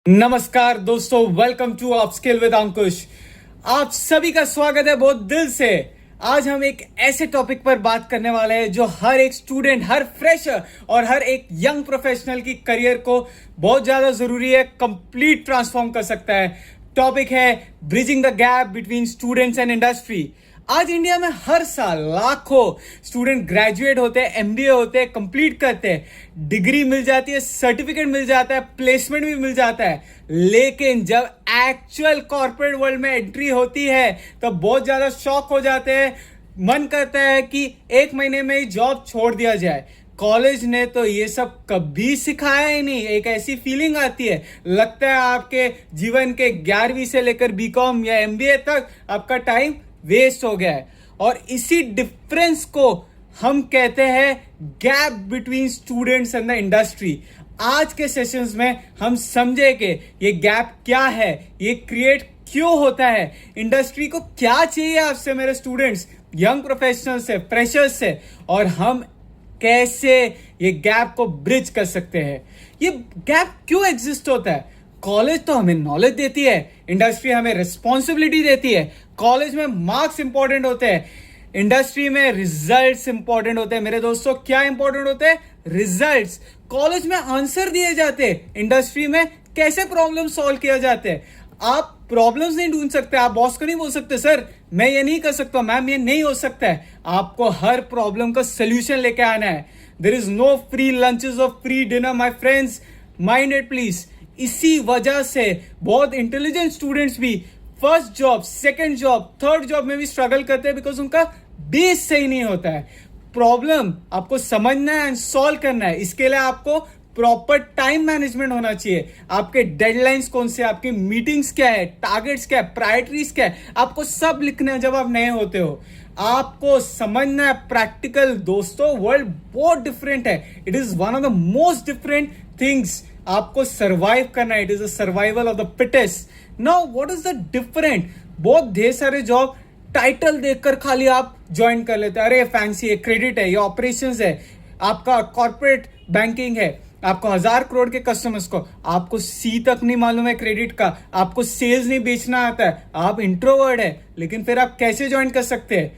नमस्कार दोस्तों, welcome to upskill with अंकुश। आप सभी का स्वागत है बहुत दिल से। आज हम एक ऐसे टॉपिक पर बात करने वाले हैं जो हर एक स्टूडेंट, हर फ्रेशर और हर एक यंग प्रोफेशनल की करियर को बहुत ज्यादा जरूरी है, कंप्लीट ट्रांसफॉर्म कर सकता है। टॉपिक है bridging the gap between students and industry. आज इंडिया में हर साल लाखों स्टूडेंट ग्रेजुएट होते हैं, एमबीए होते हैं, कंप्लीट करते हैं, डिग्री मिल जाती है, सर्टिफिकेट मिल जाता है, प्लेसमेंट भी मिल जाता है। लेकिन जब एक्चुअल कॉर्पोरेट वर्ल्ड में एंट्री होती है तो बहुत ज्यादा शॉक हो जाते हैं। मन करता है कि एक महीने में ही जॉब छोड़ दिया जाए। कॉलेज ने तो ये सब कभी सिखाया ही नहीं। एक ऐसी फीलिंग आती है, लगता है आपके जीवन के 11वीं से लेकर बीकॉम या एमबीए तक आपका टाइम वेस्ट हो गया है। और इसी डिफरेंस को हम कहते हैं gap between students and the industry. आज के सेशंस में हम समझेंगे ये गैप क्या है, ये क्रिएट क्यों होता है, इंडस्ट्री को क्या चाहिए आपसे मेरे स्टूडेंट्स, यंग प्रोफेशनल्स से, फ्रेशर्स से, और हम कैसे ये गैप को ब्रिज कर सकते हैं। ये गैप क्यों एग्जिस्ट होता है? कॉलेज तो हमें नॉलेज देती है, इंडस्ट्री हमें रिस्पॉन्सिबिलिटी देती है। कॉलेज में मार्क्स इंपॉर्टेंट होते हैं, इंडस्ट्री में रिजल्ट्स इंपॉर्टेंट होते हैं। मेरे दोस्तों, क्या इंपॉर्टेंट होते हैं? रिजल्ट्स। कॉलेज में आंसर दिए जाते हैं, इंडस्ट्री में कैसे प्रॉब्लम सॉल्व किया जाते हैं। आप प्रॉब्लम्स नहीं ढूंढ सकते, आप बॉस को नहीं बोल सकते सर मैं ये नहीं कर सकता, मैम ये नहीं हो सकता है। आपको हर प्रॉब्लम का सोल्यूशन लेके आना है। There is no free lunches और free dinner my friends, mind it please. इसी वजह से बहुत इंटेलिजेंट स्टूडेंट्स भी first job, second job, third job में भी स्ट्रगल करते हैं, बिकॉज उनका बेस सही नहीं होता है। प्रॉब्लम आपको समझना है एंड सॉल्व करना है। इसके लिए आपको प्रॉपर टाइम मैनेजमेंट होना चाहिए। आपके डेडलाइंस कौन से, आपकी मीटिंग्स क्या है, टारगेट्स क्या है, प्रायोरिटीज क्या है, आपको सब लिखना है जब आप नए होते हो। आपको समझना है प्रैक्टिकल। दोस्तों, वर्ल्ड बहुत डिफरेंट है। It is one of the most different things. आपको सर्वाइव करना है। It is a survival of the fittest. Now what is the different? बहुत ढेर सारे जॉब टाइटल देखकर खाली आप ज्वाइन कर लेते हैं। अरे फैंसी है, क्रेडिट है, ये ऑपरेशंस है, आपका कॉर्पोरेट बैंकिंग है, आपको 1000 करोड़ के कस्टमर्स को, आपको सी तक नहीं मालूम है क्रेडिट का, आपको सेल्स नहीं बेचना आता है, आप इंट्रोवर्ट है, लेकिन फिर आप कैसे ज्वाइन कर सकते हैं?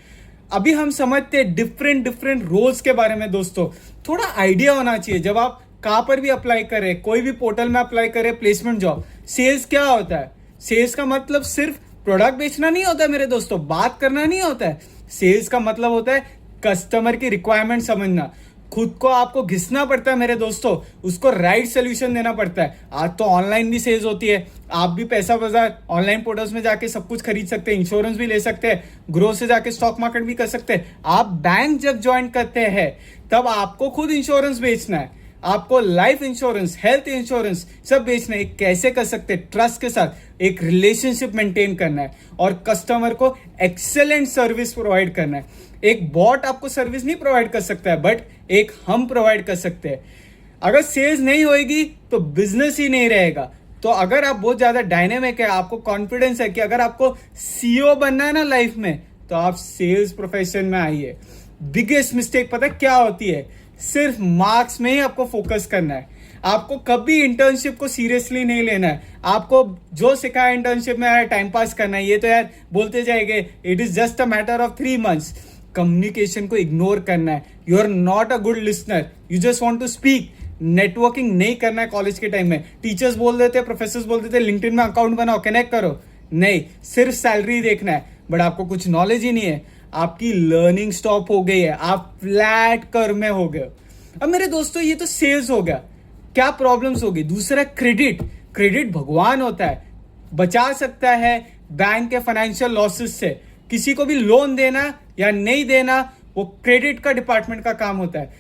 अभी हम समझते हैं डिफरेंट रोल्स के बारे में। दोस्तों, थोड़ा आइडिया होना चाहिए। जब आप कहां पर भी अप्लाई करें, कोई भी पोर्टल में अप्लाई करें, प्लेसमेंट जॉब, सेल्स क्या होता है? सेल्स का मतलब सिर्फ प्रोडक्ट बेचना नहीं होता है मेरे दोस्तों, बात करना नहीं होता है। सेल्स का मतलब होता है कस्टमर की रिक्वायरमेंट समझना। खुद को आपको घिसना पड़ता है मेरे दोस्तों, उसको राइट सोल्यूशन देना पड़ता है। आज तो ऑनलाइन भी सेल्स होती है। आप भी पैसा बाजार ऑनलाइन पोर्टल्स में जाके सब कुछ खरीद सकते हैं, इंश्योरेंस भी ले सकते हैं, ग्रो से जाके स्टॉक मार्केट भी कर सकते हैं। आप बैंक जब ज्वाइन करते हैं तब आपको खुद इंश्योरेंस बेचना है, आपको लाइफ इंश्योरेंस, हेल्थ इंश्योरेंस सब बेचना है। कैसे कर सकते हैं? ट्रस्ट के साथ एक रिलेशनशिप मेंटेन करना है और कस्टमर को एक्सेलेंट सर्विस प्रोवाइड करना है। एक बॉट आपको सर्विस नहीं प्रोवाइड कर सकता है, बट एक हम प्रोवाइड कर सकते हैं। अगर सेल्स नहीं होएगी तो बिजनेस ही नहीं रहेगा। तो अगर आप बहुत ज्यादा डायनेमिक है, आपको कॉन्फिडेंस है कि अगर आपको सीईओ बनना है ना लाइफ में, तो आप सेल्स प्रोफेशन में आइए। बिगेस्ट मिस्टेक पता है क्या होती है? सिर्फ मार्क्स में ही आपको फोकस करना है। आपको कभी इंटर्नशिप को सीरियसली नहीं लेना है। आपको जो सिखाया इंटर्नशिप में यार टाइम पास करना है, ये तो यार बोलते जाएंगे, it is just a matter of 3 months. Communication को इग्नोर करना है। You are not a good listener, you just want to speak. Networking नहीं करना है कॉलेज के टाइम में। टीचर्स बोल देते, प्रोफेसर्स बोल देते लिंक्डइन में अकाउंट बनाओ, कनेक्ट करो, नहीं, सिर्फ सैलरी देखना है, बट आपको कुछ नॉलेज ही नहीं है। आपकी लर्निंग स्टॉप हो गई है, आप फ्लैट कर में हो गए। अब मेरे दोस्तों, ये तो सेल्स हो गया। क्या प्रॉब्लम्स होगी? दूसरा क्रेडिट। क्रेडिट भगवान होता है, बचा सकता है बैंक के फाइनेंशियल लॉसेस से। किसी को भी लोन देना या नहीं देना वो क्रेडिट का डिपार्टमेंट का काम होता है।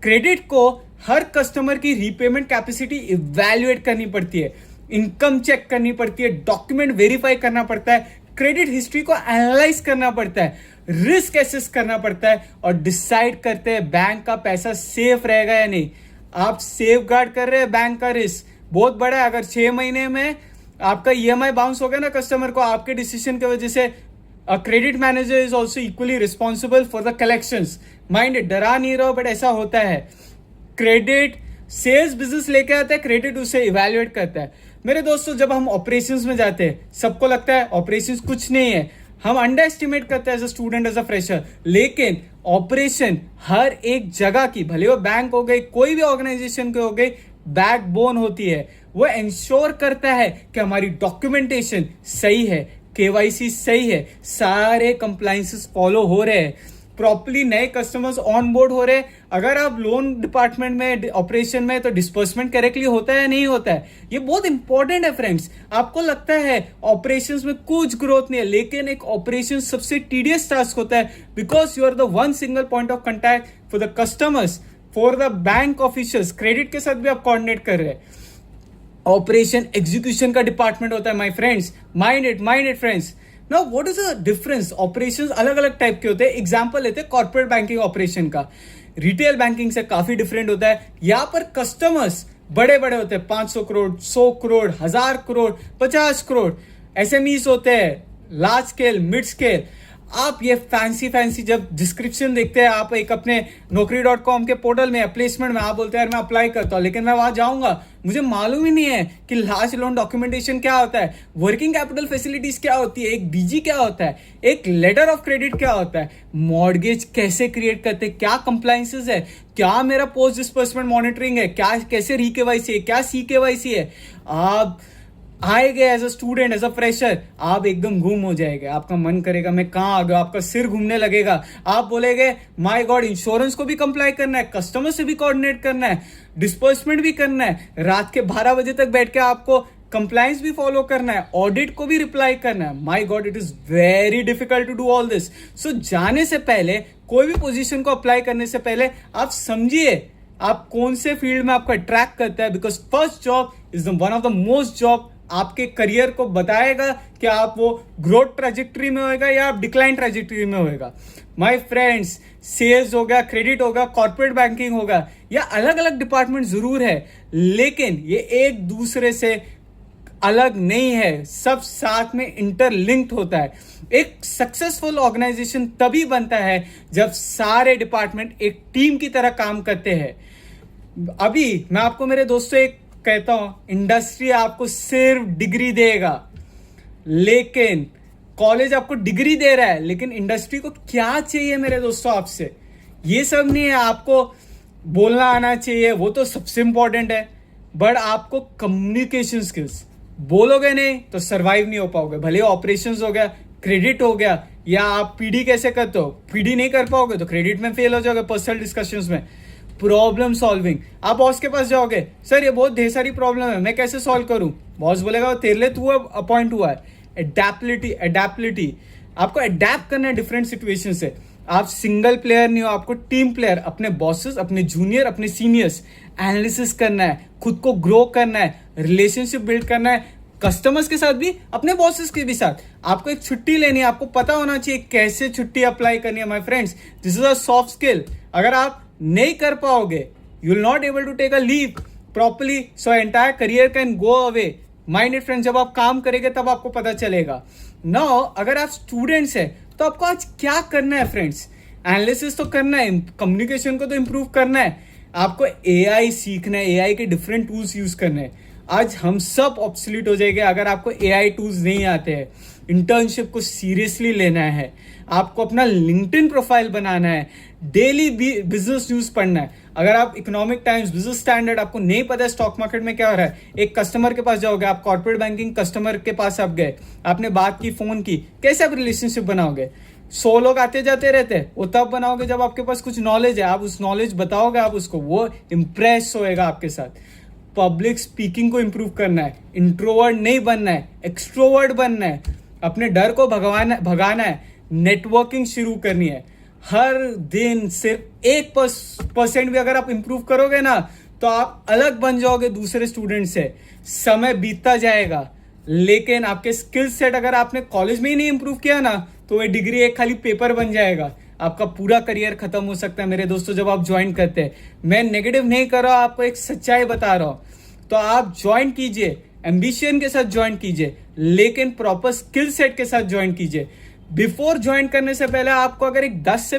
क्रेडिट को हर कस्टमर की रीपेमेंट कैपेसिटी इवैल्यूएट करनी पड़ती है, इनकम चेक करनी पड़ती है, डॉक्यूमेंट वेरीफाई करना पड़ता है, क्रेडिट हिस्ट्री को एनालाइज करना पड़ता है, रिस्क एसेस करना पड़ता है और डिसाइड करते हैं बैंक का पैसा सेफ रहेगा या नहीं। आप सेफ गार्ड कर रहे हैं बैंक का रिस्क बहुत बड़ा है। अगर 6 महीने में आपका ईएमआई बाउंस हो गया ना कस्टमर को आपके डिसीजन की वजह से, a credit manager is also equally responsible for the collections. Mind, डरा नहीं रहो, बट ऐसा होता है। क्रेडिट सेल्स बिजनेस लेके आता है, क्रेडिट उसे इवेल्युएट करता है। मेरे दोस्तों, जब हम ऑपरेशंस में जाते हैं, सबको लगता है ऑपरेशंस कुछ नहीं है, हम अंडर एस्टिमेट करते हैं as a student, as a fresher. लेकिन ऑपरेशन हर एक जगह की, भले वो बैंक हो गई, कोई भी ऑर्गेनाइजेशन की हो गई, बैकबोन होती है। वो इंश्योर करता है कि हमारी डॉक्यूमेंटेशन सही है, केवाईसी सही है, सारे कंप्लायंसेस फॉलो हो रहे हैं, प्रॉपर्ली नए कस्टमर्स ऑन बोर्ड हो रहे हैं। अगर आप लोन डिपार्टमेंट में, ऑपरेशन में, तो डिस्पर्समेंट करेक्टली होता है या नहीं होता है, ये बहुत इंपॉर्टेंट है फ्रेंड्स। आपको लगता है ऑपरेशंस में कुछ ग्रोथ नहीं है, लेकिन एक ऑपरेशन सबसे टीडियस टास्क होता है, because you are the one single point of contact for the customers, for the bank officials. Credit के साथ भी आप कोऑर्डिनेट कर रहे हैं। ऑपरेशन एग्जीक्यूशन का डिपार्टमेंट होता है my friends, mind it friends. Now what is the difference? Operations अलग अलग टाइप के होते हैं। एग्जांपल लेते हैं कॉर्पोरेट बैंकिंग ऑपरेशन का, रिटेल बैंकिंग से काफी डिफरेंट होता है। यहाँ पर कस्टमर्स बड़े बड़े होते हैं, 500 करोड़, 100 करोड़, 1000 करोड़, 50 करोड़। एसएमईस होते हैं, लार्ज स्केल, मिड स्केल। आप ये फैंसी जब डिस्क्रिप्शन देखते हैं, आप एक अपने naukri.com के पोर्टल में, प्लेसमेंट में, आप बोलते हैं यार मैं अप्लाई करता हूं, लेकिन मैं वहां जाऊंगा, मुझे मालूम ही नहीं है कि लार्ज लोन डॉक्यूमेंटेशन क्या होता है, वर्किंग कैपिटल फैसिलिटीज क्या होती है, एक बीजी क्या होता है, एक लेटर ऑफ क्रेडिट क्या होता है, मॉर्गेज कैसे क्रिएट करते हैं, क्या कंप्लायंसेस है, क्या मेरा पोस्ट डिस्पर्समेंट मॉनिटरिंग है, क्या कैसे रीकेवाईसी है, क्या सीकेवाईसी है। आप आएंगे as a student, as a fresher, आप एकदम गुम हो जाएंगे। आपका मन करेगा मैं कहाँ आ गया, आपका सिर घूमने लगेगा। आप बोलेंगे माय गॉड, इंश्योरेंस को भी कंप्लाई करना है, कस्टमर से भी कोऑर्डिनेट करना है, डिस्पर्समेंट भी करना है, रात के 12 बजे तक बैठ के आपको कंप्लायंस भी फॉलो करना है, ऑडिट को भी रिप्लाई करना है। My god, it is very difficult to do all this. So जाने से पहले, कोई भी पोजीशन को अप्लाई करने से पहले आप समझिए आप कौन से फील्ड में आपको अट्रैक्ट करता है, because first job is one of the most job आपके करियर को बताएगा कि आप वो ग्रोथ ट्रेजेक्टरी में होएगा या आप डिक्लाइन ट्रेजेक्टरी में होएगा। माय फ्रेंड्स, सेल्स होगा, क्रेडिट होगा, कॉर्पोरेट बैंकिंग होगा, या अलग अलग डिपार्टमेंट जरूर है, लेकिन ये एक दूसरे से अलग नहीं है, सब साथ में इंटरलिंक्ड होता है। एक सक्सेसफुल ऑर्गेनाइजेशन तभी बनता है जब सारे डिपार्टमेंट एक टीम की तरह काम करते हैं। अभी मैं आपको मेरे दोस्तों एक कहता हूं, इंडस्ट्री आपको सिर्फ डिग्री देगा, लेकिन कॉलेज आपको डिग्री दे रहा है, लेकिन इंडस्ट्री को क्या चाहिए मेरे दोस्तों आपसे? ये सब नहीं है। आपको बोलना आना चाहिए, वो तो सबसे इंपॉर्टेंट है, बट आपको कम्युनिकेशन स्किल्स, बोलोगे नहीं तो सरवाइव नहीं हो पाओगे। भले ऑपरेशंस हो गया, क्रेडिट हो गया, या आप पीडी कैसे करते हो, पीडी नहीं कर पाओगे तो क्रेडिट में फेल हो जाओगे, पर्सनल डिस्कशंस में। प्रॉब्लम सॉल्विंग, आप बॉस के पास जाओगे, सर ये बहुत ढेर सारी प्रॉब्लम है, मैं कैसे सॉल्व करूं? बॉस बोलेगा तेरे लिए तू अपॉइंट हुआ है। एडेप्टिबिलिटी, आपको अडेप्ट करना है डिफरेंट सिचुएशन से। आप सिंगल प्लेयर नहीं हो, आपको टीम प्लेयर, अपने बॉसेस, अपने जूनियर, अपने सीनियर्स, एनालिसिस करना है, खुद को ग्रो करना है, रिलेशनशिप बिल्ड करना है, कस्टमर्स के साथ भी, अपने बॉसेस के भी साथ। आपको एक छुट्टी लेनी है, आपको पता होना चाहिए कैसे छुट्टी अप्लाई करनी है। My friends, this is a soft skill. अगर आप नहीं कर पाओगे, you will not able to take a leave properly, so entire career can go away. Mind it friends, जब आप काम करेंगे तब आपको पता चलेगा। नाउ अगर आप स्टूडेंट्स हैं तो आपको आज क्या करना है फ्रेंड्स? एनालिसिस तो करना है, कम्युनिकेशन को तो इंप्रूव करना है, आपको एआई सीखना है, एआई के डिफरेंट टूल्स यूज करने हैं। आज हम सब ऑब्सोलीट हो जाएंगे अगर आपको एआई टूल्स नहीं आते हैं। इंटर्नशिप को सीरियसली लेना है, आपको अपना लिंक्डइन प्रोफाइल बनाना है, डेली बिजनेस न्यूज पढ़ना है। अगर आप इकोनॉमिक टाइम्स, बिजनेस स्टैंडर्ड आपको नहीं पता है स्टॉक मार्केट में क्या हो रहा है, एक कस्टमर के पास जाओगे, आप कॉर्पोरेट बैंकिंग कस्टमर के पास आप गए, आपने बात की, फोन की, कैसे आप रिलेशनशिप बनाओगे? 100 लोग आते जाते रहते हैं, वो तब बनाओगे जब आपके पास कुछ नॉलेज है, आप उस नॉलेज बताओगे, आप उसको, वो इंप्रेस होएगा आपके साथ। पब्लिक स्पीकिंग को इंप्रूव करना है, इंट्रोवर्ट नहीं बनना है, एक्सट्रोवर्ट बनना है, अपने डर को भगाना है, नेटवर्किंग शुरू करनी है। हर दिन सिर्फ 1% भी अगर आप इंप्रूव करोगे ना, तो आप अलग बन जाओगे दूसरे स्टूडेंट से। समय बीतता जाएगा, लेकिन आपके स्किल सेट अगर आपने कॉलेज में ही नहीं इंप्रूव किया ना, तो ये डिग्री एक खाली पेपर बन जाएगा, आपका पूरा करियर खत्म हो सकता है मेरे दोस्तों जब आप ज्वाइन करते हैं। मैं नेगेटिव नहीं कर रहा, आपको एक सच्चाई बता रहा हूं। तो आप ज्वाइन कीजिए, एम्बिशन के साथ ज्वाइन कीजिए, लेकिन प्रॉपर स्किल सेट के साथ ज्वाइन कीजिए। बिफोर ज्वाइन करने से पहले आपको अगर एक 10 से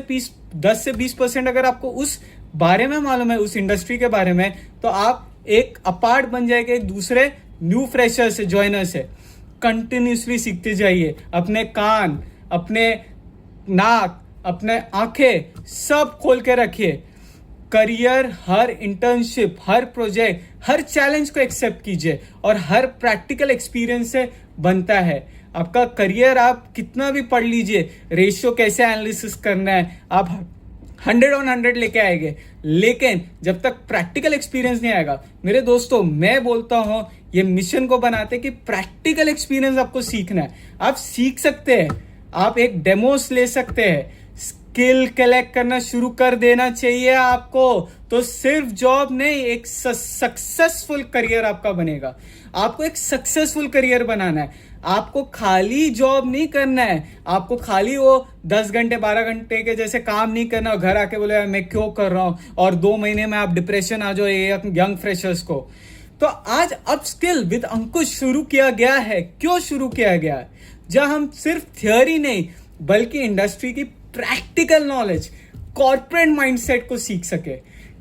20% अगर आपको उस बारे में मालूम है, उस इंडस्ट्री के बारे में, तो आप एक अपार्ट बन जाएगा एक दूसरे न्यू फ्रेशर से, ज्वाइनर से। कंटिन्यूसली सीखते जाइए, अपने कान, अपने नाक, अपने आंखें सब खोल के रखिए। करियर, हर इंटर्नशिप, हर प्रोजेक्ट, हर चैलेंज को एक्सेप्ट कीजिए और हर प्रैक्टिकल एक्सपीरियंस से बनता है आपका करियर। आप कितना भी पढ़ लीजिए, रेशियो कैसे एनालिसिस करना है, आप 100 on 100 लेके आएंगे, लेकिन जब तक प्रैक्टिकल एक्सपीरियंस नहीं आएगा, मेरे दोस्तों मैं बोलता हूं ये मिशन को बनाते कि प्रैक्टिकल एक्सपीरियंस आपको सीखना है। आप सीख सकते हैं, आप एक डेमोस ले सकते हैं, स्किल कलेक्ट करना शुरू कर देना चाहिए आपको, तो सिर्फ जॉब नहीं, एक सक्सेसफुल करियर आपका बनेगा। आपको एक सक्सेसफुल करियर बनाना है, आपको खाली जॉब नहीं करना है, आपको खाली वो 10 घंटे 12 घंटे के जैसे काम नहीं करना और घर आके बोले मैं क्यों कर रहा हूं, और 2 महीने में आप डिप्रेशन आ जाओ यंग फ्रेशर्स को। तो आज अपस्किल विद अंकुश शुरू किया गया है। क्यों शुरू किया गया है? जहां हम सिर्फ थियोरी नहीं बल्कि इंडस्ट्री की प्रैक्टिकल नॉलेज, कॉर्पोरेट माइंडसेट को सीख सके।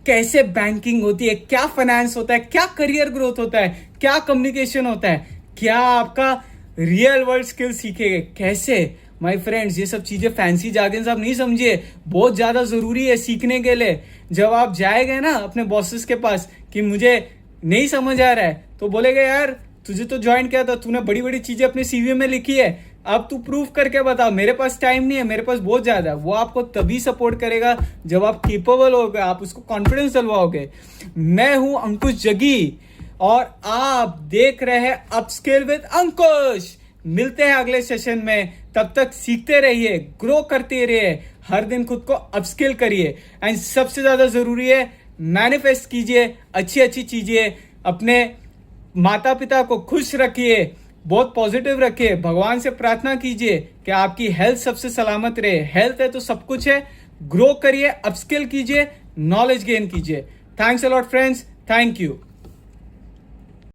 कैसे बैंकिंग होती है, क्या फाइनेंस होता है, क्या करियर ग्रोथ होता है, क्या कम्युनिकेशन होता है, क्या आपका रियल वर्ल्ड स्किल सीखेंगे कैसे। माय फ्रेंड्स, ये सब चीजें फैंसी जार्गन्स आप नहीं समझिए, बहुत ज्यादा जरूरी है सीखने के लिए। जब आप जाएंगे ना अपने बॉसेस के पास कि मुझे नहीं समझ आ रहा है, तो बोलेगा यार तुझे तो ज्वाइन किया था, तूने बड़ी बड़ी चीजें अपने सीवी में लिखी है, अब तू प्रूव करके बता। मेरे पास टाइम नहीं है, मेरे पास बहुत ज्यादा है। वो आपको तभी सपोर्ट करेगा जब आप केपेबल होगे, आप उसको कॉन्फिडेंस दिलवाओगे। मैं हूं अंकुश जगी और आप देख रहे हैं अपस्किल विद अंकुश। मिलते हैं अगले सेशन में, तब तक सीखते रहिए, ग्रो करते रहिए, हर दिन खुद को अपस्किल करिए, एंड सबसे ज्यादा जरूरी है मैनिफेस्ट कीजिए अच्छी अच्छी चीजें। अपने माता पिता को खुश रखिए, बहुत पॉजिटिव रखिए, भगवान से प्रार्थना कीजिए कि आपकी हेल्थ सबसे सलामत रहे। हेल्थ है तो सब कुछ है। ग्रो करिए, अपस्किल कीजिए, नॉलेज गेन कीजिए। Thanks a lot friends, thank you.